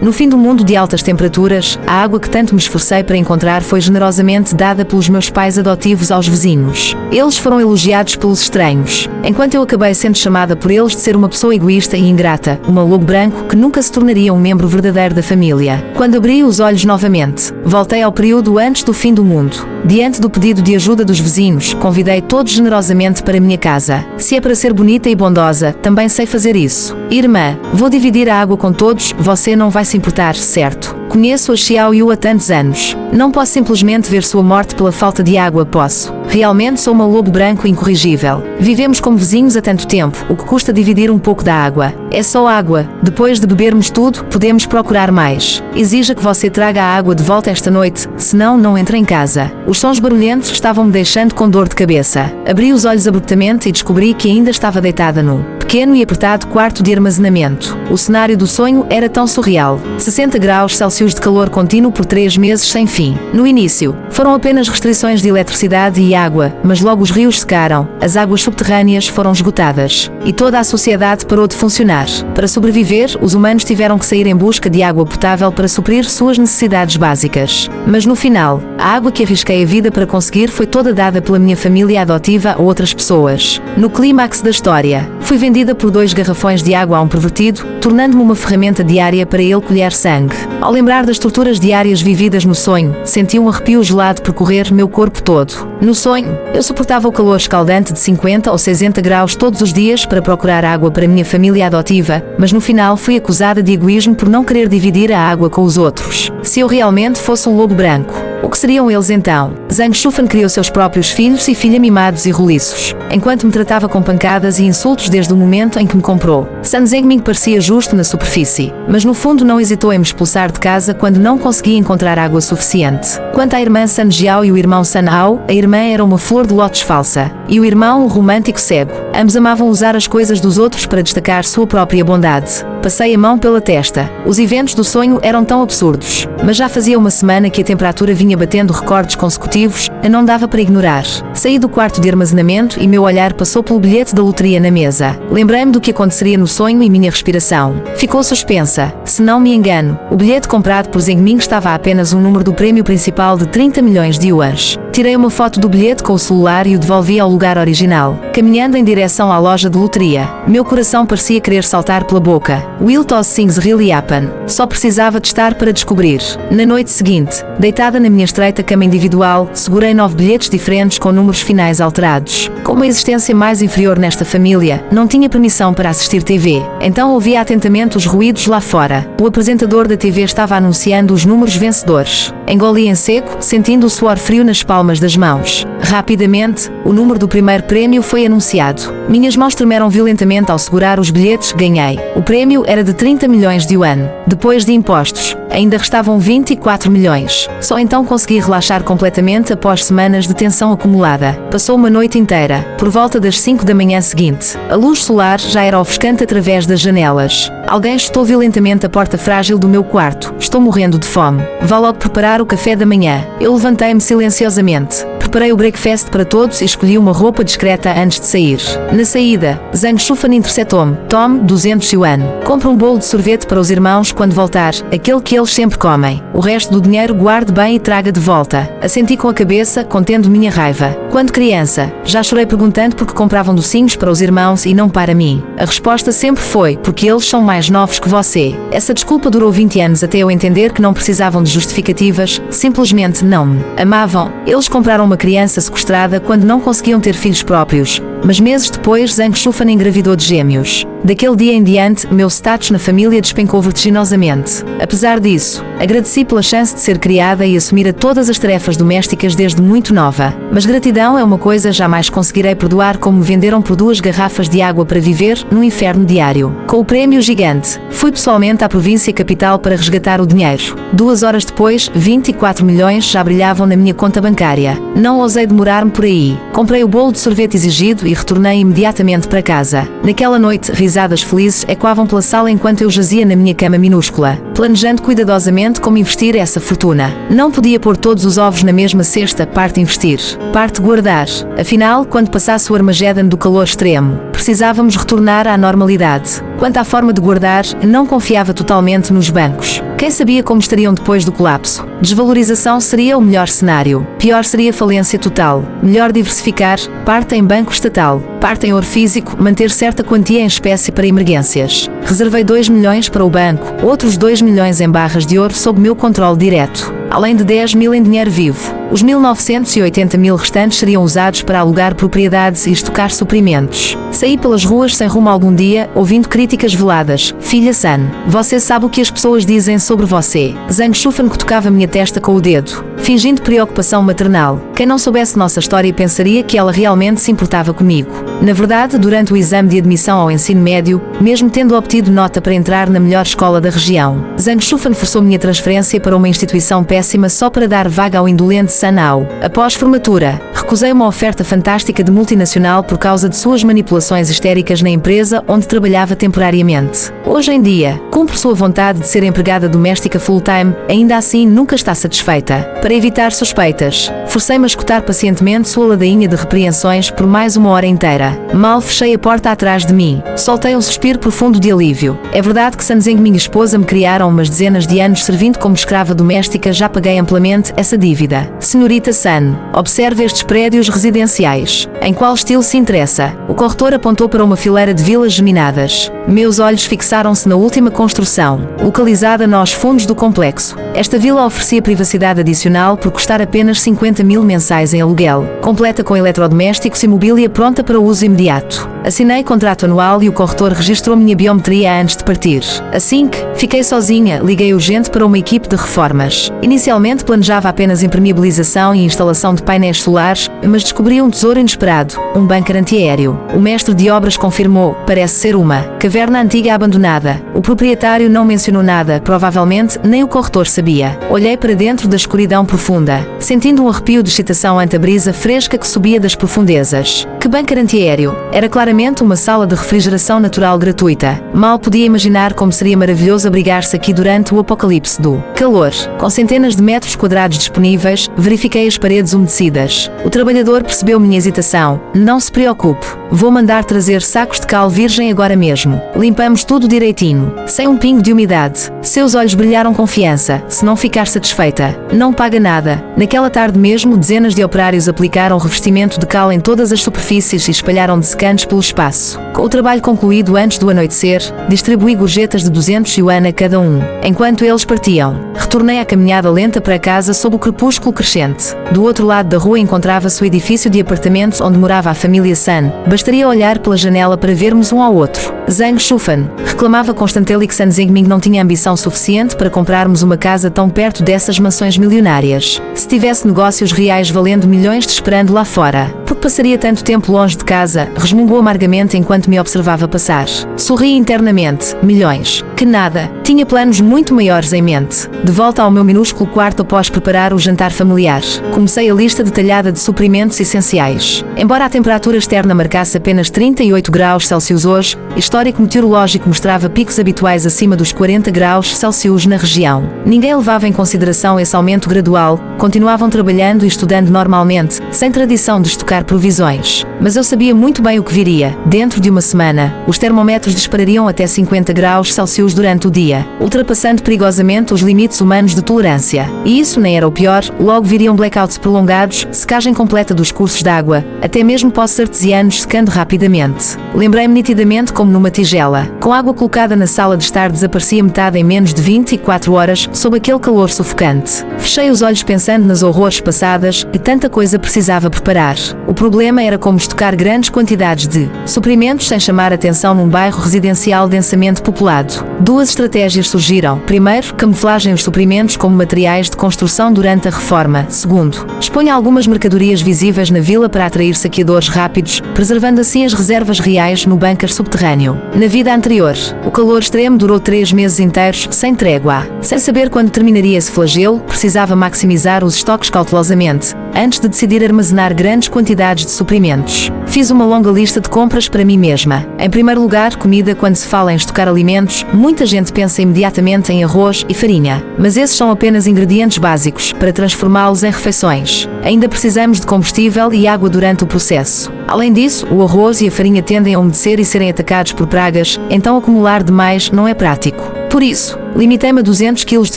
No fim do mundo de altas temperaturas, a água que tanto me esforcei para encontrar foi generosamente dada pelos meus pais adotivos aos vizinhos. Eles foram elogiados pelos estranhos, enquanto eu acabei sendo chamada por eles de ser uma pessoa egoísta e ingrata, uma lobo branco que nunca se tornaria um membro verdadeiro da família. Quando abri os olhos novamente, voltei ao período antes do fim do mundo. Diante do pedido de ajuda dos vizinhos, convidei todos generosamente para minha casa. Se é para ser bonita e bondosa, também sei fazer isso. Irmã, vou dividir a água com todos, você não vai se importar, certo? Conheço a Xiao Yu há tantos anos. Não posso simplesmente ver sua morte pela falta de água, posso. Realmente sou uma lobo branco incorrigível. Vivemos como vizinhos há tanto tempo, o que custa dividir um pouco da água. É só água. Depois de bebermos tudo, podemos procurar mais. Exija que você traga a água de volta esta noite, senão não entra em casa. Os sons barulhentos estavam me deixando com dor de cabeça. Abri os olhos abruptamente e descobri que ainda estava deitada no pequeno e apertado quarto de armazenamento. O cenário do sonho era tão surreal. 60 graus Celsius de calor contínuo por 3 meses sem fim. No início, foram apenas restrições de eletricidade e água, mas logo os rios secaram, as águas subterrâneas foram esgotadas, e toda a sociedade parou de funcionar. Para sobreviver, os humanos tiveram que sair em busca de água potável para suprir suas necessidades básicas. Mas no final, a água que arrisquei a vida para conseguir foi toda dada pela minha família adotiva a outras pessoas. No clímax da história, fui vendida por 2 garrafões de água a um pervertido, tornando-me uma ferramenta diária para ele colher sangue. Ao lembrar das torturas diárias vividas no sonho, senti um arrepio gelado percorrer meu corpo todo. No sonho, eu suportava o calor escaldante de 50 ou 60 graus todos os dias para procurar água para minha família adotiva, mas no final fui acusada de egoísmo por não querer dividir a água com os outros. Se eu realmente fosse um lobo branco, o que seriam eles então? Zhang Shufan criou seus próprios filhos e filha mimados e roliços, enquanto me tratava com pancadas e insultos desde o momento em que me comprou. Sun Zengming parecia justo na superfície, mas no fundo não hesitou em me expulsar de casa quando não conseguia encontrar água suficiente. Quanto à irmã Sun Jiao e o irmão Sun Hao, a irmã era uma flor de lótus falsa, e o irmão um romântico cego. Ambos amavam usar as coisas dos outros para destacar sua própria bondade. Passei a mão pela testa. Os eventos do sonho eram tão absurdos, mas já fazia uma semana que a temperatura vinha batendo recordes consecutivos, não dava para ignorar. Saí do quarto de armazenamento e meu olhar passou pelo bilhete da loteria na mesa. Lembrei-me do que aconteceria no sonho e minha respiração ficou suspensa. Se não me engano, o bilhete comprado por Zengming estava a apenas um número do prémio principal de 30 milhões de yuans. Tirei uma foto do bilhete com o celular e o devolvi ao lugar original, caminhando em direção à loja de loteria. Meu coração parecia querer saltar pela boca. Will those things really happen? Só precisava de estar para descobrir. Na noite seguinte, deitada na minha estreita cama individual, segurei 9 bilhetes diferentes com números finais alterados. Como a existência mais inferior nesta família, não tinha permissão para assistir TV. Então ouvia atentamente os ruídos lá fora. O apresentador da TV estava anunciando os números vencedores. Engoli em seco, sentindo o suor frio nas palmas das mãos. Rapidamente, o número do primeiro prémio foi anunciado. Minhas mãos tremeram violentamente ao segurar os bilhetes. Ganhei. O prémio era de 30 milhões de yuan. Depois de impostos, ainda restavam 24 milhões. Só então consegui relaxar completamente após semanas de tensão acumulada. Passou uma noite inteira. Por volta das 5 da manhã seguinte, a luz solar já era ofuscante através das janelas. Alguém chutou violentamente a porta frágil do meu quarto. Estou morrendo de fome. Vá logo preparar o café da manhã. Eu levantei-me silenciosamente. Preparei o breakfast para todos e escolhi uma roupa discreta antes de sair. Na saída, Zhang Shufan interceptou-me. Tome 200 yuan. Compre um bolo de sorvete para os irmãos quando voltar, aquele que eles sempre comem. O resto do dinheiro guarde bem e traga de volta. Assenti com a cabeça, contendo minha raiva. Quando criança, já chorei perguntando por que compravam docinhos para os irmãos e não para mim. A resposta sempre foi, porque eles são mais novos que você. Essa desculpa durou 20 anos até eu entender que não precisavam de justificativas, simplesmente não me amavam. Eles compraram uma criança sequestrada quando não conseguiam ter filhos próprios. Mas meses depois, Zhang Shufan engravidou de gêmeos. Daquele dia em diante, meu status na família despencou vertiginosamente. Apesar disso, agradeci pela chance de ser criada e assumir a todas as tarefas domésticas desde muito nova. Mas gratidão é uma coisa jamais conseguirei perdoar, como me venderam por 2 garrafas de água para viver num inferno diário. Com o prémio gigante, fui pessoalmente à província capital para resgatar o dinheiro. 2 horas depois, 24 milhões já brilhavam na minha conta bancária. Não ousei demorar-me por aí. Comprei o bolo de sorvete exigido e retornei imediatamente para casa. Naquela noite, risadas felizes ecoavam pela sala enquanto eu jazia na minha cama minúscula, planejando cuidadosamente como investir essa fortuna. Não podia pôr todos os ovos na mesma cesta, parte investir, parte guardar. Afinal, quando passasse o Armagedon do calor extremo, precisávamos retornar à normalidade. Quanto à forma de guardar, não confiava totalmente nos bancos. Quem sabia como estariam depois do colapso? Desvalorização seria o melhor cenário. Pior seria falência total. Melhor diversificar, parte em banco estatal, parte em ouro físico, manter certa quantia em espécie para emergências. Reservei 2 milhões para o banco, outros 2 milhões em barras de ouro sob meu controle direto, além de 10 mil em dinheiro vivo. Os 1.980 mil restantes seriam usados para alugar propriedades e estocar suprimentos. Saí pelas ruas sem rumo algum dia, ouvindo críticas veladas. Filha San, você sabe o que as pessoas dizem sobre você. Zhang Shufan tocava minha testa com o dedo, fingindo preocupação maternal. Quem não soubesse nossa história pensaria que ela realmente se importava comigo. Na verdade, durante o exame de admissão ao ensino médio, mesmo tendo obtido nota para entrar na melhor escola da região, Zhang Shufan forçou minha transferência para uma instituição péssima só para dar vaga ao indolente Sanao. Após formatura, recusei uma oferta fantástica de multinacional por causa de suas manipulações histéricas na empresa onde trabalhava temporariamente. Hoje em dia, cumpre sua vontade de ser empregada doméstica full-time, ainda assim nunca está satisfeita. Para evitar suspeitas, forcei-me a escutar pacientemente sua ladainha de repreensões por mais 1 hora inteira. Mal fechei a porta atrás de mim, soltei um suspiro profundo de alívio. É verdade que Sanzeng e minha esposa me criaram umas dezenas de anos servindo como escrava doméstica, já paguei amplamente essa dívida. Senhorita San, observe estes prédios residenciais. Em qual estilo se interessa? O corretor apontou para uma fileira de vilas geminadas. Meus olhos fixaram-se na última construção, localizada nos fundos do complexo. Esta vila oferecia privacidade adicional por custar apenas 50 mil mensais em aluguel, completa com eletrodomésticos e mobília pronta para uso imediato. Assinei contrato anual e o corretor registrou minha biometria antes de partir. Assim que fiquei sozinha, liguei urgente para uma equipe de reformas. Inicialmente planejava apenas impermeabilização e instalação de painéis solares, mas descobri um tesouro inesperado, um bunker antiaéreo. O mestre de obras confirmou, parece ser uma caverna antiga abandonada. O proprietário não mencionou nada, provavelmente nem o corretor sabia. Olhei para dentro da escuridão profunda, sentindo um arrepio de excitação ante a brisa fresca que subia das profundezas. Que bunker antiaéreo? Era claramente uma sala de refrigeração natural gratuita. Mal podia imaginar como seria maravilhoso abrigar-se aqui durante o apocalipse do calor. Com centenas de metros quadrados disponíveis, verifiquei as paredes umedecidas. O trabalhador percebeu minha hesitação. Não se preocupe, vou mandar trazer sacos de cal virgem agora mesmo. Limpamos tudo direitinho, sem um pingo de umidade. Seus olhos brilharam confiança. Se não ficar satisfeita, não paga nada. Naquela tarde mesmo, dezenas de operários aplicaram revestimento de cal em todas as superfícies e espalharam dessecantes pelo espaço. Com o trabalho concluído antes do anoitecer, distribuí gorjetas de 200 yuan a cada um. Enquanto eles partiam, retornei à caminhada lenta para casa sob o crepúsculo crescente. Do outro lado da rua encontrava-se o edifício de apartamentos onde morava a família San. Bastaria olhar pela janela para vermos um ao outro. Zhang Shufan reclamava constantemente que San Zengming não tinha ambição suficiente para comprarmos uma casa tão perto dessas mansões milionárias. Se tivesse negócios reais valendo milhões te esperando lá fora, porque passaria tanto tempo longe de casa, resmungou amargamente enquanto me observava passar. Sorri internamente. Milhões. Que nada. Tinha planos muito maiores em mente. De volta ao meu minúsculo quarto após preparar o jantar familiar, comecei a lista detalhada de suprimentos essenciais. Embora a temperatura externa marcasse apenas 38 graus Celsius hoje, o histórico meteorológico mostrava picos habituais acima dos 40 graus Celsius na região. Ninguém levava em consideração esse aumento gradual, continuavam trabalhando e estudando normalmente, sem tradição de estocar provisões. Mas eu sabia muito bem o que viria. Dentro de uma semana, os termómetros disparariam até 50 graus Celsius durante o dia, ultrapassando perigosamente os limites humanos de tolerância. E isso nem era o pior, logo viriam blackouts prolongados, secagem completa dos cursos de água, até mesmo poços artesianos secando rapidamente. Lembrei-me nitidamente como numa tigela. Com água colocada na sala de estar desaparecia metade em menos de 24 horas, sob aquele calor sufocante. Fechei os olhos pensando nas horrores passadas e tanta coisa precisava preparar. O problema era como estocar grandes quantidades de suprimentos sem chamar atenção num bairro residencial densamente populado. Duas estratégias surgiram. Primeiro, camuflagem os suprimentos como materiais de construção durante a reforma. Segundo, exponha algumas mercadorias visíveis na vila para atrair saqueadores rápidos, preservando assim as reservas reais no bunker subterrâneo. Na vida anterior, o calor extremo durou 3 meses inteiros, sem trégua. Sem saber quando terminaria esse flagelo, precisava maximizar os estoques cautelosamente, antes de decidir armazenar grandes quantidades de suprimentos. Fiz uma longa lista de compras para mim mesma. Em primeiro lugar, comida. Quando se fala em estocar alimentos, muita gente pensa imediatamente em arroz e farinha. Mas esses são apenas ingredientes básicos para transformá-los em refeições. Ainda precisamos de combustível e água durante o processo. Além disso, o arroz e a farinha tendem a umedecer e serem atacados por pragas, então acumular demais não é prático. Por isso, limitei-me a 200 kg de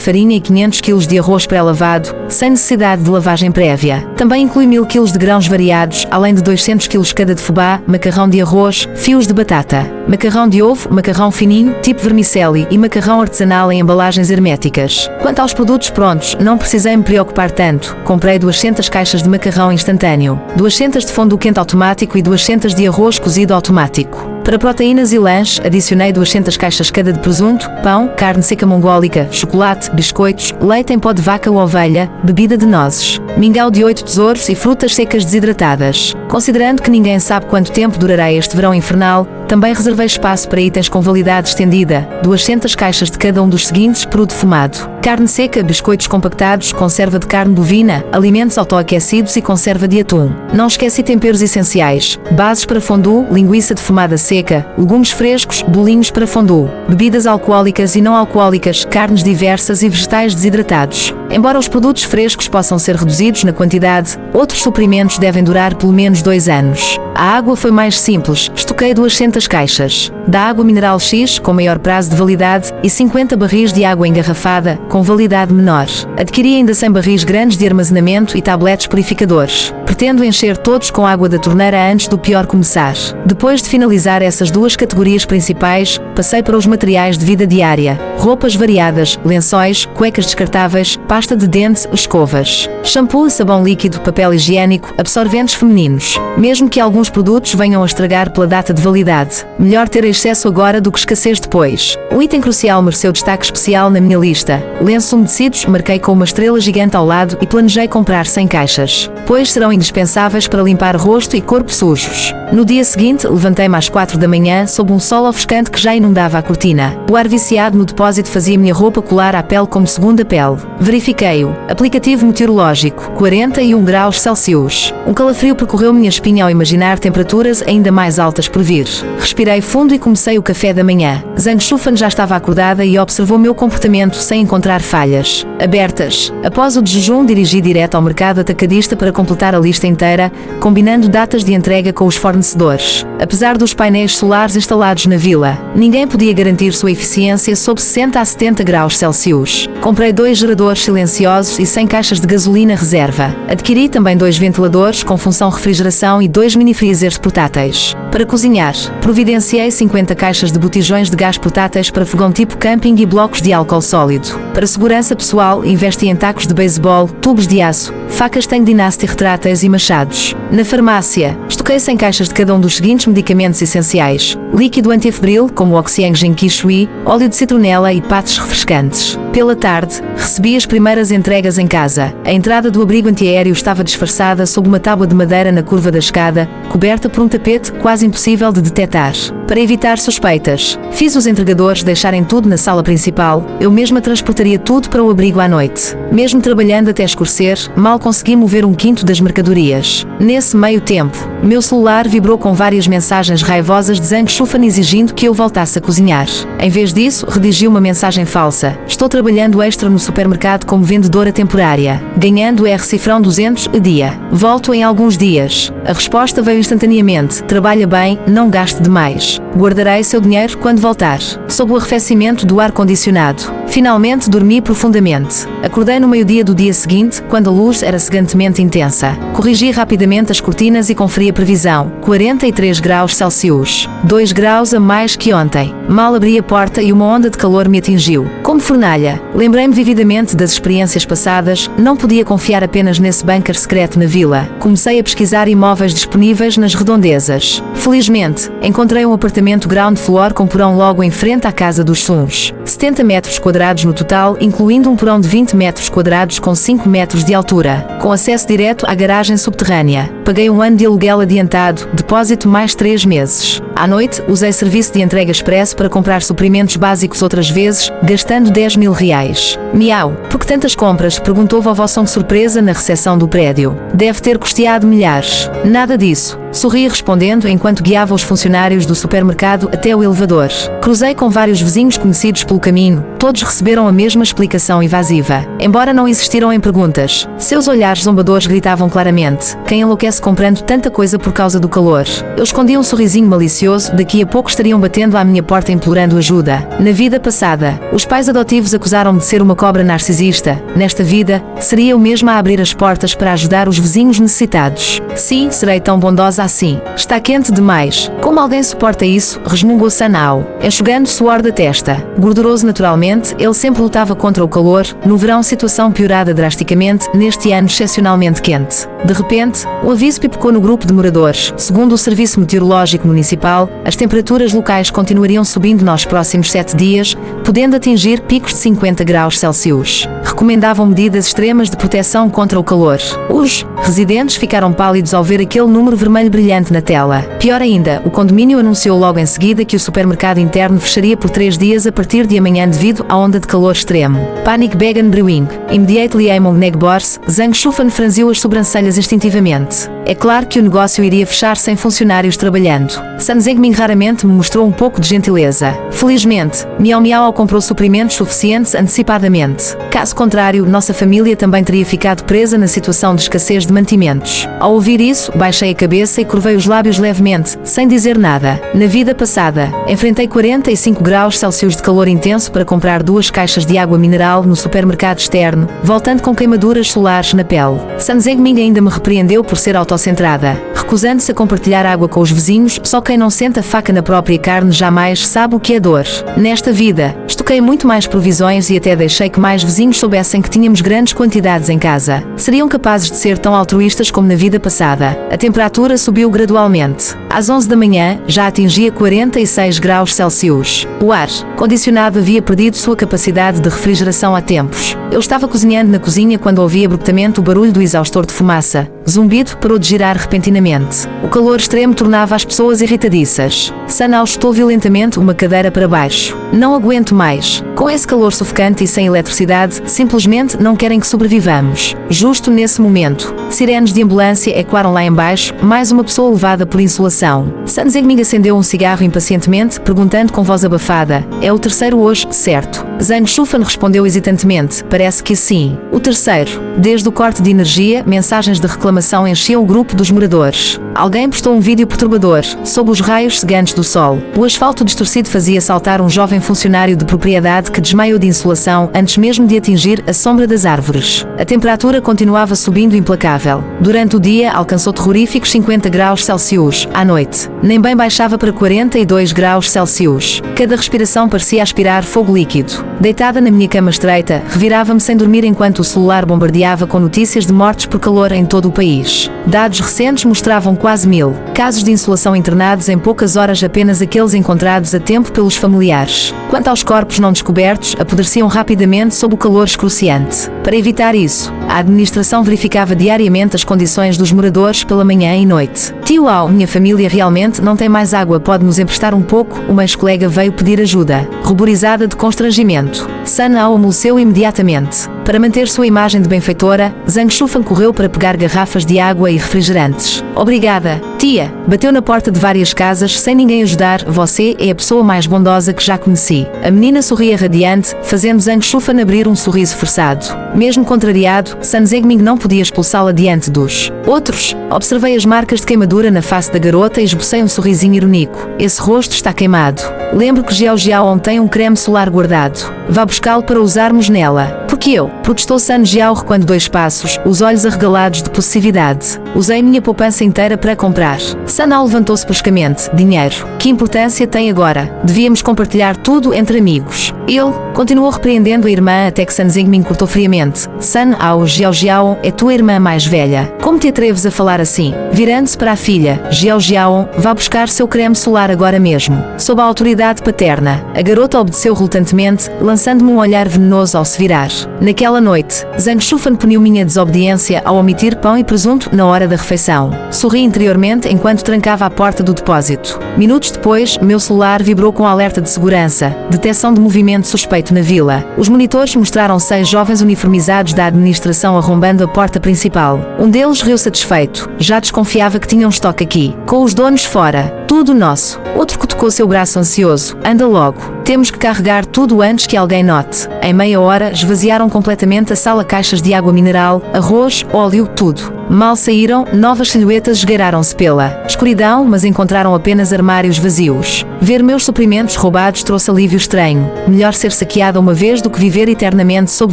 farinha e 500 kg de arroz pré-lavado, sem necessidade de lavagem prévia. Também inclui 1000 kg de grãos variados, além de 200 kg cada de fubá, macarrão de arroz, fios de batata, macarrão de ovo, macarrão fininho, tipo vermicelli e macarrão artesanal em embalagens herméticas. Quanto aos produtos prontos, não precisei me preocupar tanto. Comprei 200 caixas de macarrão instantâneo, 200 de fondue quente automático e 200 de arroz cozido automático. Para proteínas e lanche, adicionei 200 caixas cada de presunto, pão, carne seca mongólica, chocolate, biscoitos, leite em pó de vaca ou ovelha, bebida de nozes, mingau de 8 tesouros e frutas secas desidratadas. Considerando que ninguém sabe quanto tempo durará este verão infernal, também reservei espaço para itens com validade estendida, 200 caixas de cada um dos seguintes: peru defumado, carne seca, biscoitos compactados, conserva de carne bovina, alimentos autoaquecidos e conserva de atum. Não esqueci temperos essenciais, bases para fondue, linguiça defumada seca, legumes frescos, bolinhos para fondue, bebidas alcoólicas e não alcoólicas, carnes diversas e vegetais desidratados. Embora os produtos frescos possam ser reduzidos na quantidade, outros suprimentos devem durar pelo menos 2 anos. A água foi mais simples, estoquei 200 caixas da água mineral X com maior prazo de validade e 50 barris de água engarrafada com validade menor. Adquiri ainda 100 barris grandes de armazenamento e tabletes purificadores. Pretendo encher todos com água da torneira antes do pior começar. Depois de finalizar essas duas categorias principais, passei para os materiais de vida diária: roupas variadas, lençóis, cuecas descartáveis, pasta de dente, escovas, shampoo, sabão líquido, papel higiênico, absorventes femininos. Mesmo que alguns produtos venham a estragar pela data de validade, melhor ter excesso agora do que escassez depois. Um item crucial mereceu destaque especial na minha lista: lenços umedecidos, marquei com uma estrela gigante ao lado e planejei comprar 100 caixas, pois serão indispensáveis para limpar rosto e corpo sujos. No dia seguinte, levantei-me às 4 da manhã sob um sol ofuscante que já inundava a cortina. O ar viciado no depósito fazia minha roupa colar à pele como segunda pele. Verifiquei-o. Aplicativo meteorológico, 41 graus Celsius. Um calafrio percorreu minha espinha ao imaginar temperaturas ainda mais altas por vir. Respirei fundo e comecei o café da manhã. Zhang Shufan já estava acordada e observou meu comportamento sem encontrar falhas. Abertas. Após o de jejum, dirigi direto ao mercado atacadista para completar a lista inteira, combinando datas de entrega com os fornecedores. Apesar dos painéis solares instalados na vila, ninguém podia garantir sua eficiência sob 60 a 70 graus Celsius. Comprei 2 geradores silenciosos e 100 caixas de gasolina reserva. Adquiri também 2 ventiladores com função refrigeração e 2 mini-freezers portáteis. Para cozinhar, providenciei 50 caixas de botijões de gás portáteis para fogão tipo camping e blocos de álcool sólido. Para segurança pessoal, investi em tacos de beisebol, tubos de aço, facas Tang Dynasty retráteis e machados. Na farmácia, estoquei 100 caixas de cada um dos seguintes medicamentos essenciais: líquido antifebril, como o Oxyang Genki Shui, óleo de citronela e patches refrescantes. Pela tarde, recebi as primeiras entregas em casa. A entrada do abrigo antiaéreo estava disfarçada sob uma tábua de madeira na curva da escada, coberta por um tapete quase impossível de detectar. Para evitar suspeitas, fiz os entregadores deixarem tudo na sala principal. Eu mesma transportaria tudo para o abrigo à noite. Mesmo trabalhando até escurecer, mal consegui mover 1/5 das mercadorias. Nesse meio tempo, meu celular vibrou com várias mensagens raivosas de Zhang Shufan exigindo que eu voltasse a cozinhar. Em vez disso, redigi uma mensagem falsa: estou trabalhando extra no supermercado como vendedora temporária, ganhando cifrão 200 a dia. Volto em alguns dias. A resposta veio instantaneamente: trabalha bem, não gaste demais. Guardarei seu dinheiro quando voltar. Sob o arrefecimento do ar-condicionado, finalmente dormi profundamente. Acordei no meio-dia do dia seguinte, quando a luz era cegantemente intensa. Corrigi rapidamente as cortinas e conferi a previsão: 43 graus Celsius, 2 graus a mais que ontem. Mal abri a porta e uma onda de calor me atingiu. Como fornalha, lembrei-me vividamente das experiências passadas. Não podia confiar apenas nesse bunker secreto na vila. Comecei a pesquisar imóveis disponíveis nas redondezas. Felizmente, encontrei um apartamento ground floor com porão logo em frente à casa dos Suns. 70 metros quadrados no total, incluindo um porão de 20 metros quadrados com 5 metros de altura, com acesso direto à garagem subterrânea. Paguei 1 ano de aluguel adiantado, depósito mais 3 meses. À noite, usei serviço de entrega expresso para comprar suprimentos básicos outras vezes, gastando 10 mil reais. Miau, por que tantas compras? Perguntou vovó Song surpresa na recepção do prédio. Deve ter custeado milhares. Nada disso. Sorri respondendo enquanto guiava os funcionários do supermercado até o elevador. Cruzei com vários vizinhos conhecidos pelo caminho, todos receberam a mesma explicação evasiva. Embora não insistiram em perguntas, seus olhares zombadores gritavam claramente: quem enlouquece comprando tanta coisa por causa do calor? Eu escondi um sorrisinho malicioso, daqui a pouco estariam batendo à minha porta implorando ajuda. Na vida passada, os pais adotivos acusaram-me de ser uma cobra narcisista. Nesta vida, seria eu mesma a abrir as portas para ajudar os vizinhos necessitados. Sim, serei tão bondosa assim. Está quente demais. Como alguém suporta isso? Resmungou Sanao, enxugando suor da testa. Gorduroso naturalmente, ele sempre lutava contra o calor. No verão, situação piorada drasticamente, neste ano excepcionalmente quente. De repente, o aviso pipocou no grupo de moradores. Segundo o Serviço Meteorológico Municipal, as temperaturas locais continuariam subindo nos próximos 7 dias, podendo atingir picos de 50 graus Celsius. Recomendavam medidas extremas de proteção contra o calor. Os residentes ficaram pálidos ao ver aquele número vermelho brilhante na tela. Pior ainda, o condomínio anunciou logo em seguida que o supermercado interno fecharia por 3 dias a partir de amanhã devido à onda de calor extremo. Panic Began Brewing. Immediately among neighbors, Zhang Shufan franziu as sobrancelhas instintivamente. É claro que o negócio iria fechar sem funcionários trabalhando. Sun Zengmin raramente me mostrou um pouco de gentileza. Felizmente, Miao Miao comprou suprimentos suficientes antecipadamente. Caso contrário, nossa família também teria ficado presa na situação de escassez de mantimentos. Ao ouvir isso, baixei a cabeça e curvei os lábios levemente, sem dizer nada. Na vida passada, enfrentei 45 graus Celsius de calor intenso para comprar 2 caixas de água mineral no supermercado externo, voltando com queimaduras solares na pele. Sun Zengmin ainda me repreendeu por ser autocentrada, recusando-se a compartilhar água com os vizinhos. Só quem não sente a faca na própria carne jamais sabe o que é dor. Nesta vida, estoquei muito mais provisões e até deixei que mais vizinhos soubessem que tínhamos grandes quantidades em casa. Seriam capazes de ser tão altruístas como na vida passada. A temperatura subiu gradualmente. Às 11 da manhã, já atingia 46 graus Celsius. O ar condicionado havia perdido sua capacidade de refrigeração há tempos. Eu estava cozinhando na cozinha quando ouvi abruptamente o barulho do exaustor de fumaça. Zumbido parou de girar repentinamente. O calor extremo tornava as pessoas irritadiças. Sanao chutou violentamente uma cadeira para baixo. Não aguento mais. Com esse calor sufocante e sem eletricidade, simplesmente não querem que sobrevivamos. Justo nesse momento, sirenes de ambulância ecoaram lá embaixo, mais uma pessoa levada por insolação. Sun Zengmin acendeu um cigarro impacientemente, perguntando com voz abafada: é o terceiro hoje, certo? Zhang Shufan respondeu hesitantemente: parece que sim. O terceiro. Desde o corte de energia, mensagens de reclamação enchiam o grupo dos moradores. Alguém postou um vídeo perturbador, sob os raios cegantes do sol. O asfalto distorcido fazia saltar um jovem funcionário de propriedade que desmaiou de insolação antes mesmo de atingir a sombra das árvores. A temperatura continuava subindo implacável. Durante o dia, alcançou terroríficos 50 graus Celsius. À noite, nem bem baixava para 42 graus Celsius. Cada respiração parecia aspirar fogo líquido. Deitada na minha cama estreita, revirava-me sem dormir enquanto o celular bombardeava com notícias de mortes por calor em todo o país. Dados recentes mostravam quase 1000 casos de insolação internados em poucas horas, apenas aqueles encontrados a tempo pelos familiares. Quanto aos corpos não descobertos, apodreciam rapidamente sob o calor excruciante. Para evitar isso, a administração verificava diariamente as condições dos moradores pela manhã e noite. Tio Ao, minha família realmente não tem mais água, pode nos emprestar um pouco? Uma ex-colega veio pedir ajuda. Ruborizada de constrangimento, Sun Ao amoleceu imediatamente. Para manter sua imagem de benfeitora, Zhang Shufan correu para pegar garrafas de água e refrigerantes. Obrigada, tia. Bateu na porta de várias casas sem ninguém ajudar. Você é a pessoa mais bondosa que já conheci. A menina sorria radiante, fazendo Zhang Shufan abrir um sorriso forçado. Mesmo contrariado, Sun Zengmin não podia expulsá-la diante dos outros. Observei as marcas de queimadura na face da garota e esbocei um sorrisinho irónico. Esse rosto está queimado. Lembro que Xiao Jiao tem um creme solar guardado. Vá buscá-lo para usarmos nela. Porque eu? Protestou Sun Jiao recuando 2 passos, os olhos arregalados de possessividade. Usei minha poupança inteira para comprar. Sanao levantou-se bruscamente. Dinheiro. Que importância tem agora? Devíamos compartilhar tudo entre amigos. Ele continuou repreendendo a irmã até que Sun Zengmin cortou friamente. Sun Ao, Xiao Jiao é tua irmã mais velha. Como te atreves a falar assim? Virando-se para a filha, Xiao Jiao, vá buscar seu creme solar agora mesmo. Sob a autoridade paterna, a garota obedeceu relutantemente, lançando-me um olhar venenoso ao se virar. Naquela Naquela noite, Zhang Shufan puniu minha desobediência ao omitir pão e presunto na hora da refeição. Sorri interiormente enquanto trancava a porta do depósito. Minutos depois, meu celular vibrou com alerta de segurança, detecção de movimento suspeito na vila. Os monitores mostraram 6 jovens uniformizados da administração arrombando a porta principal. Um deles riu satisfeito. Já desconfiava que tinham estoque aqui. Com os donos fora. Tudo nosso. Outro cutucou seu braço ansioso. Anda logo. Temos que carregar tudo antes que alguém note. Em meia hora, esvaziaram completamente a sala, caixas de água mineral, arroz, óleo, tudo. Mal saíram, novas silhuetas esgueiraram-se pela escuridão, mas encontraram apenas armários vazios. Ver meus suprimentos roubados trouxe alívio estranho. Melhor ser saqueada uma vez do que viver eternamente sob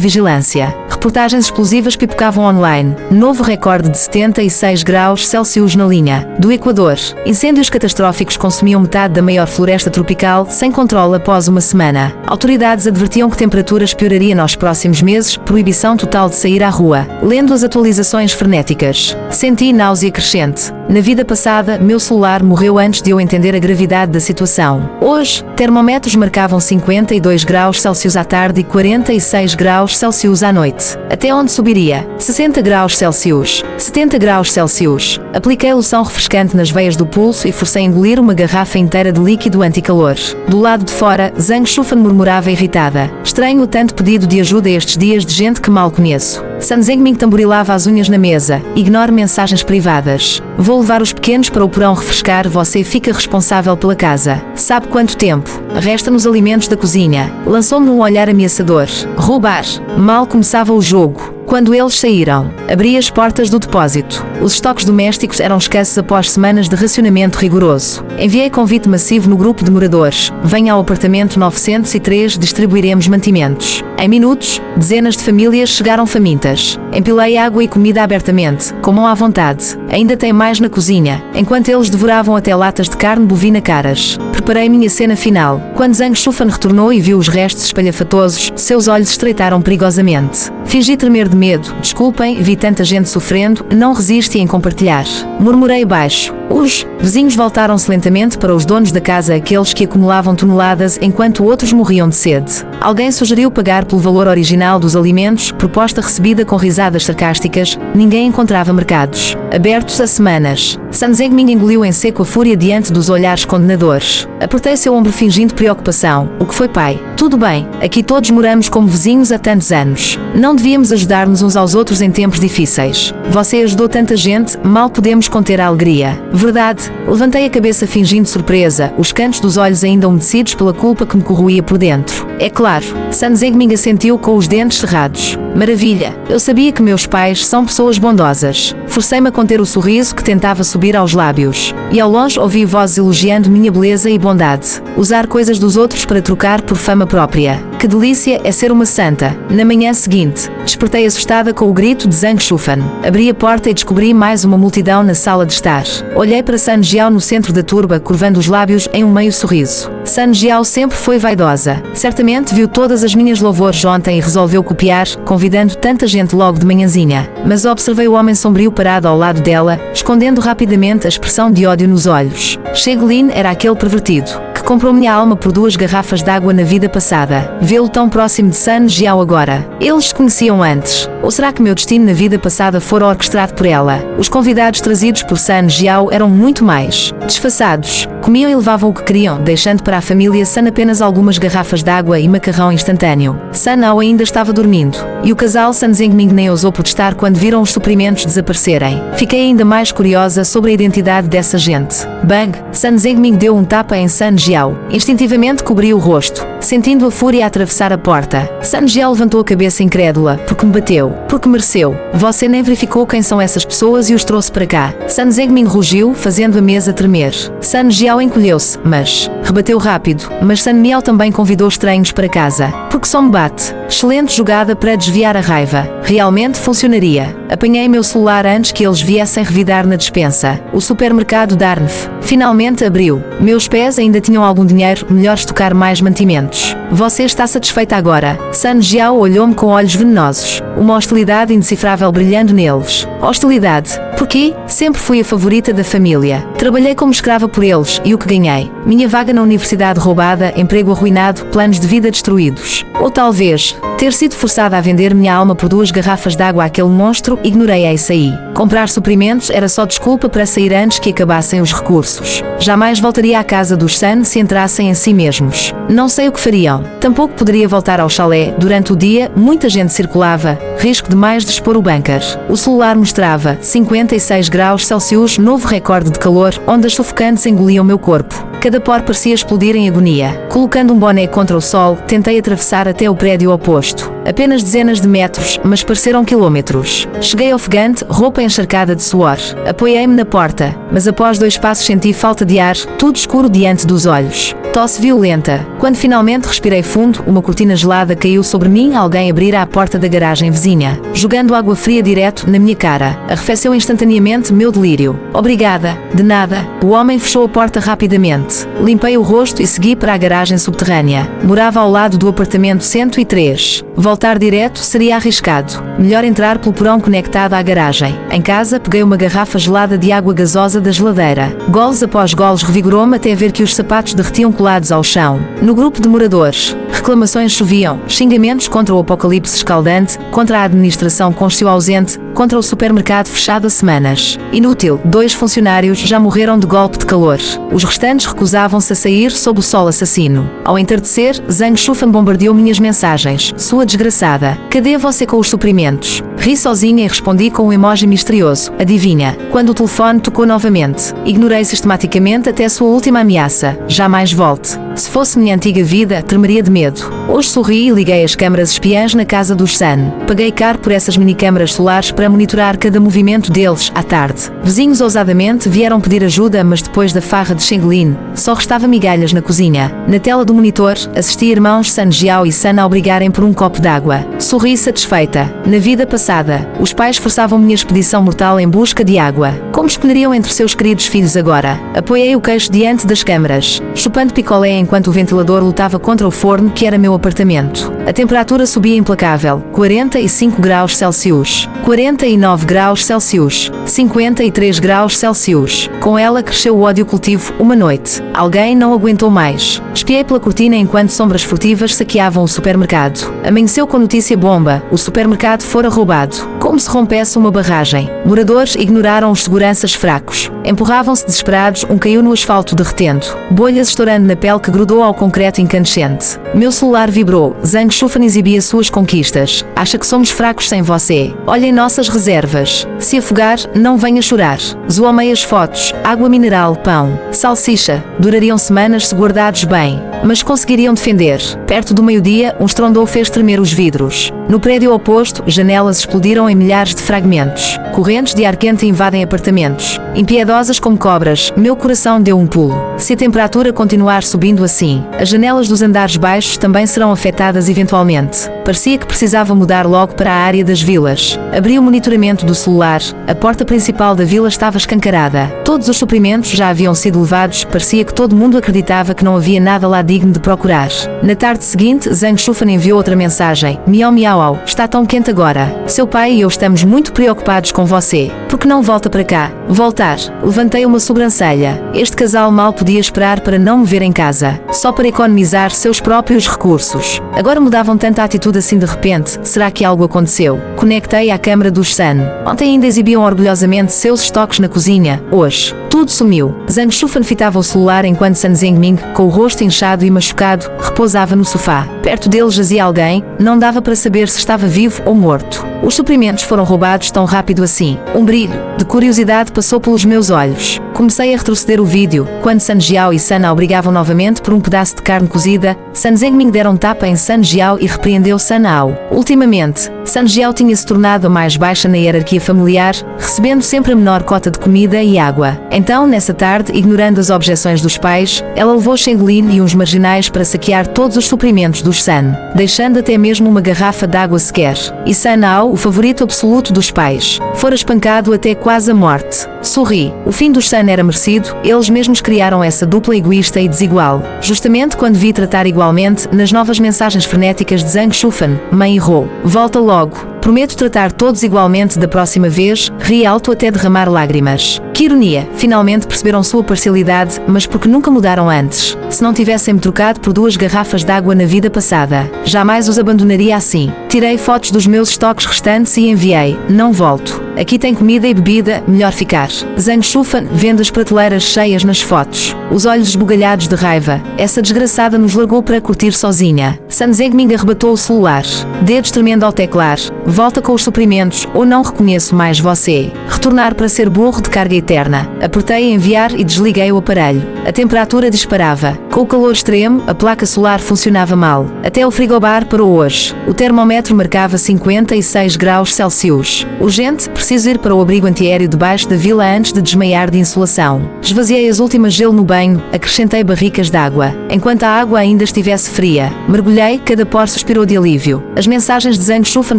vigilância. Reportagens explosivas pipocavam online. Novo recorde de 76 graus Celsius na linha do Equador. Incêndios catastróficos consumiam metade da maior floresta tropical, sem controle após uma semana. Autoridades advertiam que temperaturas piorariam nos próximos meses, proibição total de sair à rua. Lendo as atualizações frenéticas, senti náusea crescente. Na vida passada, meu celular morreu antes de eu entender a gravidade da situação. Hoje, termómetros marcavam 52 graus Celsius à tarde e 46 graus Celsius à noite. Até onde subiria? 60 graus Celsius. 70 graus Celsius. Apliquei loção refrescante nas veias do pulso e forcei a engolir uma garrafa inteira de líquido anticalor. Do lado de fora, Zhang Shufan murmurava irritada. Estranho o tanto pedido de ajuda estes dias de gente que mal conheço. Sun Zengming tamborilava as unhas na mesa. Ignore mensagens privadas. Vou levar os pequenos para o porão refrescar. Você fica responsável pela casa. Sabe quanto tempo? Resta-nos alimentos da cozinha. Lançou-me um olhar ameaçador. Roubar. Mal começava o jogo. Quando eles saíram, abri as portas do depósito. Os estoques domésticos eram escassos após semanas de racionamento rigoroso. Enviei convite massivo no grupo de moradores. Venha ao apartamento 903, distribuiremos mantimentos. Em minutos, dezenas de famílias chegaram famintas. Empilei água e comida abertamente, comam à vontade. Ainda tem mais na cozinha, enquanto eles devoravam até latas de carne bovina caras. Preparei minha cena final. Quando Zhang Shufan retornou e viu os restos espalhafatosos, seus olhos estreitaram perigosamente. Fingi tremer de medo. Desculpem, vi tanta gente sofrendo, não resiste em compartilhar. Murmurei baixo. Os vizinhos voltaram-se lentamente para os donos da casa, aqueles que acumulavam toneladas enquanto outros morriam de sede. Alguém sugeriu pagar pelo valor original dos alimentos, proposta recebida com risadas sarcásticas. Ninguém encontrava mercados abertos há semanas. Sun Zengming engoliu em seco a fúria diante dos olhares condenadores. Apertei seu ombro fingindo preocupação. O que foi, pai? Tudo bem, aqui todos moramos como vizinhos há tantos anos. Não devíamos ajudar-nos uns aos outros em tempos difíceis. Você ajudou tanta gente, mal podemos conter a alegria. Verdade. Levantei a cabeça fingindo surpresa, os cantos dos olhos ainda umedecidos pela culpa que me corroía por dentro. É claro. Sun Zengming assentiu com os dentes cerrados. Maravilha. Eu sabia que meus pais são pessoas bondosas. Forcei-me a conter o sorriso que tentava subir aos lábios. E ao longe ouvi vozes elogiando minha beleza e bondade. Usar coisas dos outros para trocar por fama própria. Que delícia é ser uma santa. Na manhã seguinte, despertei assustada com o grito de Zhang Shufan. Abri a porta e descobri mais uma multidão na sala de estar. Olhei para Sun Jiao no centro da turba, curvando os lábios em um meio sorriso. Sun Jiao sempre foi vaidosa. Certamente viu todas as minhas louvores ontem e resolveu copiar, convidando tanta gente logo de manhãzinha. Mas observei o homem sombrio parado ao lado dela, escondendo rapidamente a expressão de ódio nos olhos. Sheglin era aquele pervertido que comprou minha alma por 2 garrafas de água na vida passada. Vê-lo tão próximo de Sun Jiao agora. Eles se conheciam antes. Ou será que meu destino na vida passada fora orquestrado por ela? Os convidados trazidos por Sun Jiao eram muito mais desfaçados. Comiam e levavam o que queriam, deixando para a família Sun apenas algumas garrafas de água e macarrão instantâneo. Sun Ao ainda estava dormindo. E o casal Sun Zengming nem ousou protestar quando viram os suprimentos desaparecerem. Fiquei ainda mais curiosa sobre a identidade dessa gente. Bang! Sun Zengming deu um tapa em Sun Jiao. Instintivamente cobriu o rosto, sentindo a fúria a atravessar a porta. Sun Jiao levantou a cabeça incrédula. Porque me bateu. Porque mereceu. Você nem verificou quem são essas pessoas e os trouxe para cá. Sun Zengming rugiu, fazendo a mesa tremer. Sun Jiao encolheu-se, mas rebateu rápido. Mas Sun Miao também convidou estranhos para casa. Porque só me bate. Excelente jogada para desviar a raiva. Realmente funcionaria. Apanhei meu celular antes que eles viessem revidar na despensa. O supermercado Darnf finalmente abriu. Meus pés ainda tinham algum dinheiro, melhor estocar mais mantimentos. Você está satisfeita agora? Sun Jiao olhou-me com olhos venenosos. Uma hostilidade indecifrável brilhando neles. Hostilidade. Porquê? Sempre fui a favorita da família. Trabalhei como escrava por eles, e o que ganhei? Minha vaga na universidade roubada, emprego arruinado, planos de vida destruídos. Ou talvez, Ter sido forçada a vender minha alma por 2 garrafas de água àquele monstro, ignorei-a e saí. Comprar suprimentos era só desculpa para sair antes que acabassem os recursos. Jamais voltaria à casa dos Sun se entrassem em si mesmos. Não sei o que fariam. Tampouco poderia voltar ao chalé. Durante o dia, muita gente circulava. Risco demais de expor o bunker. O celular mostrava 56 graus Celsius, novo recorde de calor, ondas sufocantes engoliam meu corpo. Cada poro parecia explodir em agonia. Colocando um boné contra o sol, tentei atravessar até o prédio oposto. Apenas dezenas de metros, mas pareceram quilômetros. Cheguei ofegante, roupa encharcada de suor. Apoiei-me na porta, mas após 2 passos senti falta de ar, tudo escuro diante dos olhos. Tosse violenta. Quando finalmente respirei fundo, uma cortina gelada caiu sobre mim. Alguém abrira a porta da garagem vizinha, jogando água fria direto na minha cara. Arrefeceu instantaneamente meu delírio. Obrigada. De nada. O homem fechou a porta rapidamente. Limpei o rosto e segui para a garagem subterrânea. Morava ao lado do apartamento 103. Voltar direto seria arriscado. Melhor entrar pelo porão conectado à garagem. Em casa, peguei uma garrafa gelada de água gasosa da geladeira. Goles após goles revigorou-me até ver que os sapatos derretiam colados ao chão. No grupo de moradores, reclamações choviam, xingamentos contra o apocalipse escaldante, contra a administração cônjuge ausente, contra o supermercado fechado há semanas. Inútil, 2 funcionários já morreram de golpe de calor. Os restantes recusavam-se a sair sob o sol assassino. Ao entardecer, Zhang Shufan bombardeou minhas mensagens. Sua desgraçada. Cadê você com os suprimentos? Ri sozinha e respondi com um emoji misterioso. Adivinha? Quando o telefone tocou novamente. Ignorei sistematicamente até sua última ameaça. Jamais volte. Se fosse minha antiga vida, tremeria de medo. Hoje sorri e liguei as câmaras espiãs na casa dos Sun. Paguei caro por essas minicâmaras solares para monitorar cada movimento deles, à tarde. Vizinhos ousadamente vieram pedir ajuda, mas depois da farra de Shenglin, só restava migalhas na cozinha. Na tela do monitor, assisti irmãos Sun Jiao e Sun a brigarem por um copo d'água. Sorri satisfeita. Na vida passada, os pais forçavam minha expedição mortal em busca de água. Como escolheriam entre seus queridos filhos agora? Apoiei o queixo diante das câmaras, chupando picolé enquanto o ventilador lutava contra o forno que era meu apartamento. A temperatura subia implacável, 45 graus Celsius, 49 graus Celsius, 53 graus Celsius. Com ela cresceu o ódio coletivo. Uma noite, alguém não aguentou mais. Espiei pela cortina enquanto sombras furtivas saqueavam o supermercado. Amanheceu com notícia bomba: o supermercado fora roubado. Como se rompesse uma barragem. Moradores ignoraram os seguranças fracos. Empurravam-se desesperados, um caiu no asfalto derretendo. Bolhas estourando na pele que grudou ao concreto incandescente. Meu celular vibrou. Zhang Shufan exibia suas conquistas. Acha que somos fracos sem você? Olhem nossas reservas. Se afogar, não venha chorar. Zoomei as fotos. Água mineral, pão, salsicha. Durariam semanas se guardados bem. Mas conseguiriam defender. Perto do meio-dia, um estrondor fez tremer os vidros. No prédio oposto, janelas explodiram em milhares de fragmentos. Correntes de ar quente invadem apartamentos. Impiedosas como cobras, meu coração deu um pulo. Se a temperatura continuar subindo assim, as janelas dos andares baixos também serão afetadas eventualmente. Parecia que precisava mudar logo para a área das vilas. Abri o monitoramento do celular. A porta principal da vila estava escancarada. Todos os suprimentos já haviam sido levados. Parecia que todo mundo acreditava que não havia nada lá digno de procurar. Na tarde seguinte, Zhang Shufan enviou outra mensagem. Miau miau, está tão quente agora. Seu pai e eu estamos muito preocupados com você. Por que não volta para cá? Voltar. Levantei uma sobrancelha. Este casal mal podia esperar para não me ver em casa. Só para economizar seus próprios recursos. Agora mudavam tanta atitude assim de repente. Será que algo aconteceu? Conectei à câmara dos Sun. Ontem ainda exibiam orgulhosamente seus estoques na cozinha. Hoje, tudo sumiu. Zhang Shufan fitava o celular enquanto Sun Zhengming, com o rosto inchado e machucado, repousava no sofá. Perto dele jazia alguém. Não dava para saber se estava vivo ou morto. Os suprimentos foram roubados tão rápido assim. Um brilho de curiosidade passou pelos meus olhos. Comecei a retroceder o vídeo. Quando Sun Jiao e Sun a obrigavam novamente por um pedaço de carne cozida, Sun Zhengming deram um tapa em Sun Jiao e repreendeu Sun Ao. Ultimamente, Sun Jiao tinha se tornado a mais baixa na hierarquia familiar, recebendo sempre a menor cota de comida e água. Então, nessa tarde, ignorando as objeções dos pais, ela levou Shenglin e uns marginais para saquear todos os suprimentos dos Sun, deixando até mesmo uma garrafa de água sequer. E Sun Ao, o favorito absoluto dos pais, fora espancado até quase a morte. Sorri. O fim dos Sun era merecido. Eles mesmos criaram essa dupla egoísta e desigual. Justamente quando vi tratar igualmente, nas novas mensagens frenéticas de Zhang Shufan, mãe errou. Volta logo. Prometo tratar todos igualmente da próxima vez. Ri alto até derramar lágrimas. Que Que ironia, finalmente perceberam sua parcialidade, mas porque nunca mudaram antes. Se não tivessem-me trocado por 2 garrafas de água na vida passada, jamais os abandonaria assim. Tirei fotos dos meus estoques restantes e enviei. Não volto. Aqui tem comida e bebida, melhor ficar. Zhang Shufan vendo as prateleiras cheias nas fotos. Os olhos esbugalhados de raiva. Essa desgraçada nos largou para curtir sozinha. Sun Zengming arrebatou o celular. Dedos tremendo ao teclar. Volta com os suprimentos ou não reconheço mais você. Retornar para ser burro de carga eterna. Apertei enviar e desliguei o aparelho. A temperatura disparava. Com o calor extremo, a placa solar funcionava mal. Até o frigobar parou hoje. O termómetro marcava 56 graus Celsius. Urgente, preciso ir para o abrigo antiaéreo debaixo da vila antes de desmaiar de insolação. Esvaziei as últimas gelo no banho, acrescentei barricas de água. Enquanto a água ainda estivesse fria, mergulhei, cada poro suspirou de alívio. As mensagens de Zhang Shufan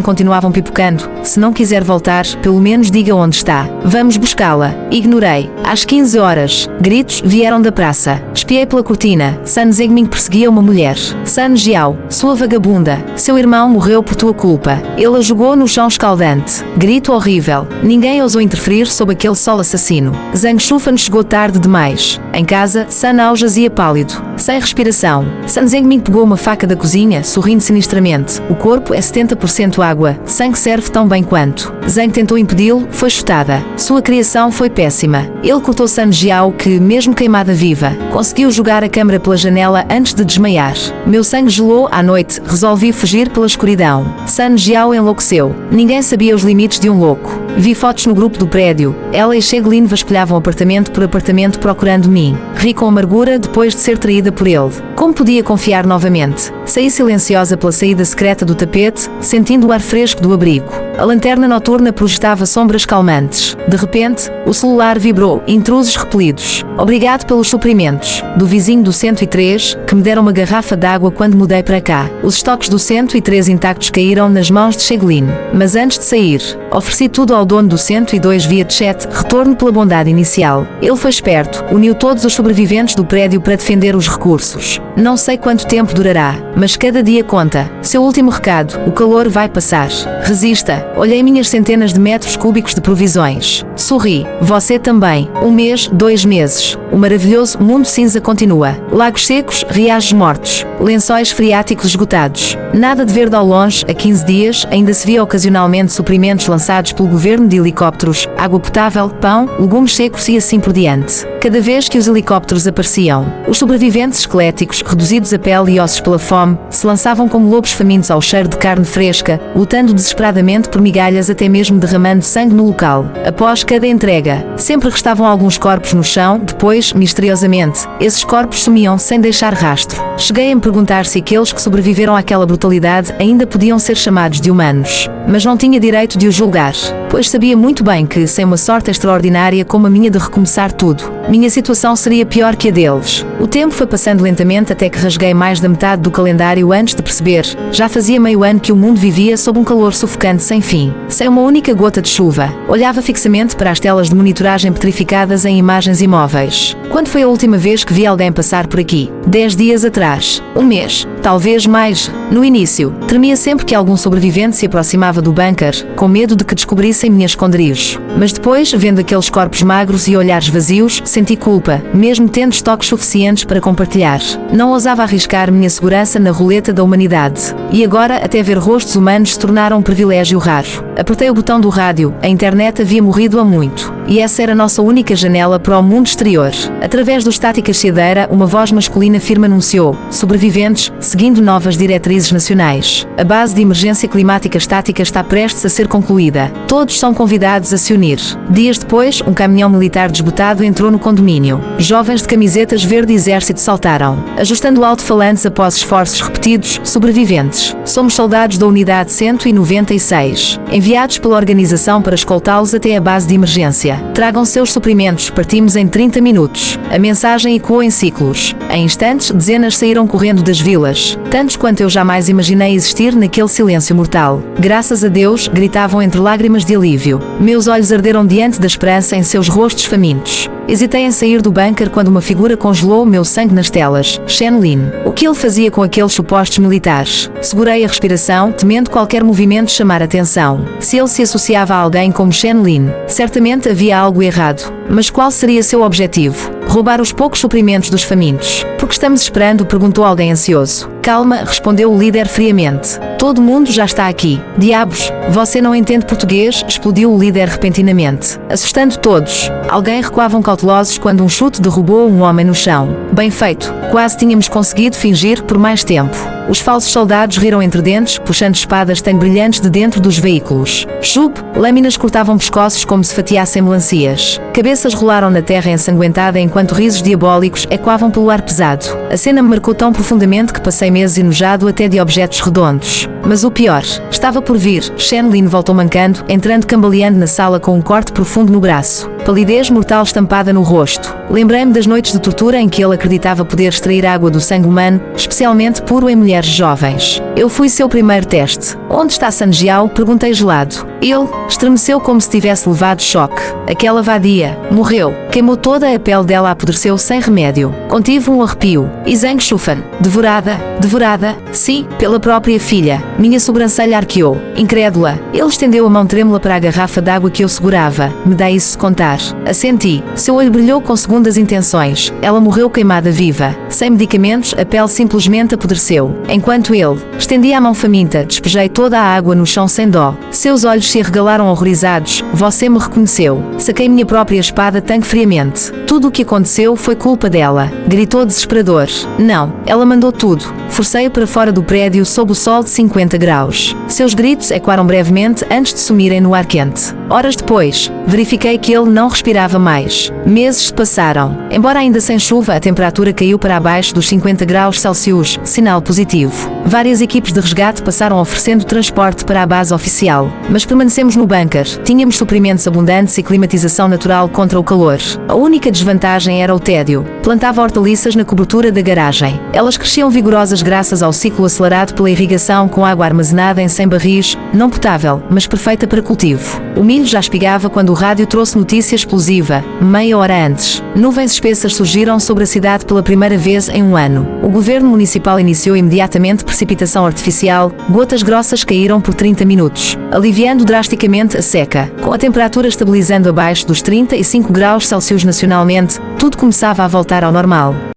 continuavam pipocando. Se não quiser voltar, pelo menos diga onde está. Vamos buscá-la. Ignorei. Às 15 horas, gritos vieram da praça. Espiei pela cortina. Sun Zengming perseguia uma mulher. Sun Jiao, sua vagabunda. Seu irmão morreu por tua culpa. Ele a jogou no chão escaldante. Grito horrível. Ninguém ousou interferir sob aquele sol assassino. Zhang Shufan chegou tarde demais. Em casa, Sun Ao jazia pálido, sem respiração. Sun Zengming pegou uma faca da cozinha, sorrindo sinistramente. O corpo é 70% água. Sangue serve tão bem quanto. Zhang tentou impedi-lo, foi chutada. Sua criação foi péssima. Ele cortou Sun Jiao que, mesmo queimada viva, conseguiu jogar a câmara pela janela antes de desmaiar. Meu sangue gelou à noite, resolvi fugir pela escuridão. Sun Jiao enlouqueceu. Ninguém sabia os limites de um louco. Vi fotos no grupo do prédio. Ela e Sheglin vasculhavam apartamento por apartamento procurando mim. Ri com amargura depois de ser traída por ele. Como podia confiar novamente? Saí silenciosa pela saída secreta do tapete, sentindo o ar fresco do abrigo. A lanterna noturna projetava sombras calmantes. De repente, o celular vibrou, intrusos repelidos. Obrigado pelos suprimentos. Do vizinho do 103, que me deram uma garrafa de água quando mudei para cá. Os estoques do 103 intactos caíram nas mãos de Sheglin. Mas antes de sair, ofereci tudo ao dono do 102 via chat, retorno pela bondade inicial. Ele foi esperto, uniu todos os sobreviventes do prédio para defender os recursos. Não sei quanto tempo durará, mas cada dia conta. Seu último recado, o calor vai passar. Resista. Olhei minhas centenas de metros cúbicos de provisões. Sorri. Você também. 1 mês, 2 meses. O maravilhoso mundo cinza continua. Lagos secos, riachos mortos. Lençóis freáticos esgotados. Nada de verde ao longe. A 15 dias, ainda se via ocasionalmente suprimentos lançados pelo governo de helicópteros, água potável, pão, legumes secos e assim por diante. Cada vez que os helicópteros apareciam, os sobreviventes esqueléticos, reduzidos a pele e ossos pela fome, se lançavam como lobos famintos ao cheiro de carne fresca, lutando desesperadamente por migalhas, até mesmo derramando sangue no local. Após cada entrega, sempre restavam alguns corpos no chão, depois, misteriosamente, esses corpos sumiam sem deixar rastro. Cheguei a me perguntar se aqueles que sobreviveram àquela brutalidade ainda podiam ser chamados de humanos. Mas não tinha direito de os julgar, pois sabia muito bem que, sem uma sorte extraordinária como a minha de recomeçar tudo, minha situação seria pior que a deles. O tempo foi passando lentamente até que rasguei mais da metade do calendário antes de perceber. Já fazia meio ano que o mundo vivia sob um calor sufocante sem fim, sem uma única gota de chuva. Olhava fixamente para as telas de monitoragem petrificadas em imagens imóveis. Quando foi a última vez que vi alguém passar por aqui? 10 dias atrás. 1 mês. Talvez mais. No início, tremia sempre que algum sobrevivente se aproximava do bunker, com medo de que descobrissem minha esconderijo. Mas depois, vendo aqueles corpos magros e olhares vazios, senti culpa, mesmo tendo estoques suficientes para compartilhar. Não ousava arriscar minha segurança na roleta da humanidade. E agora, até ver rostos humanos se tornaram um privilégio raro. Apertei o botão do rádio, a internet havia morrido há muito. E essa era a nossa única janela para o mundo exterior. Através do estática cheadeira, uma voz masculina firme anunciou: sobreviventes, seguindo novas diretrizes nacionais. A base de emergência climática estática está prestes a ser concluída. Todos são convidados a se unir. Dias depois, um caminhão militar desbotado entrou no condomínio. Jovens de camisetas verde exército saltaram, ajustando alto-falantes após esforços repetidos. Sobreviventes. Somos soldados da unidade 196, enviados pela organização para escoltá-los até a base de emergência. Tragam seus suprimentos, partimos em 30 minutos. A mensagem ecoou em ciclos. Em instantes, dezenas saíram correndo das vilas, tantos quanto eu jamais imaginei existir naquele silêncio mortal. Graças a Deus, gritavam entre lágrimas de alívio. Meus olhos arderam diante da esperança em seus rostos famintos. Hesitei em sair do bunker quando uma figura congelou o meu sangue nas telas. Shen Lin. O que ele fazia com aqueles supostos militares? Segurei a respiração, temendo qualquer movimento chamar atenção. Se ele se associava a alguém como Shen Lin, certamente havia algo errado. Mas qual seria seu objetivo? Roubar os poucos suprimentos dos famintos. Por que estamos esperando? Perguntou alguém ansioso. Calma, respondeu o líder friamente. Todo mundo já está aqui. Diabos, você não entende português? Explodiu o líder repentinamente, assustando todos. Alguém recuavam cautelosos quando um chute derrubou um homem no chão. Bem feito, quase tínhamos conseguido fingir por mais tempo. Os falsos soldados riram entre dentes, puxando espadas tão brilhantes de dentro dos veículos. Chup, lâminas cortavam pescoços como se fatiassem melancias. Cabeças rolaram na terra ensanguentada enquanto risos diabólicos ecoavam pelo ar pesado. A cena me marcou tão profundamente que passei meses enojado até de objetos redondos. Mas o pior estava por vir. Shen Lin voltou mancando, entrando cambaleando na sala com um corte profundo no braço. Palidez mortal estampada no rosto. Lembrei-me das noites de tortura em que ele acreditava poder extrair água do sangue humano, especialmente puro em mulheres jovens. Eu fui seu primeiro teste. Onde está San Jiao? Perguntei gelado. Ele estremeceu como se tivesse levado choque. Aquela vadia morreu. Queimou toda a pele dela, apodreceu sem remédio. Contive um arrepio. E Zhang Shufan, devorada, sim, pela própria filha. Minha sobrancelha arqueou. Incrédula, ele estendeu a mão trêmula para a garrafa d'água que eu segurava. Me dá isso se contar. Assenti. Seu olho brilhou com segundas intenções. Ela morreu queimada viva. Sem medicamentos, a pele simplesmente apodreceu. Enquanto ele estendia a mão faminta, despejei toda a água no chão sem dó. Seus olhos se arregalaram horrorizados. Você me reconheceu. Saquei minha própria espada tão friamente. Tudo o que aconteceu foi culpa dela. Gritou desesperador. Não, ela mandou tudo. Forcei-o para fora do prédio sob o sol de 50 graus. Seus gritos ecoaram brevemente antes de sumirem no ar quente. Horas depois, verifiquei que ele não respirava mais. Meses se passaram. Embora ainda sem chuva, a temperatura caiu para abaixo dos 50 graus Celsius, sinal positivo. Várias equipes de resgate passaram oferecendo transporte para a base oficial. Mas permanecemos no bunker. Tínhamos suprimentos abundantes e climatização natural contra o calor. A única desvantagem era o tédio. Plantava hortaliças na cobertura da garagem. Elas cresciam vigorosas graças ao ciclo acelerado pela irrigação com água armazenada em 100 barris, não potável, mas perfeita para cultivo. O milho já espigava quando o rádio trouxe notícia explosiva, meia hora antes. Nuvens espessas surgiram sobre a cidade pela primeira vez em um ano. O governo municipal iniciou imediatamente precipitação artificial, gotas grossas caíram por 30 minutos, aliviando drasticamente a seca. Com a temperatura estabilizando abaixo dos 35 graus Celsius nacionalmente, tudo começava a voltar ao normal.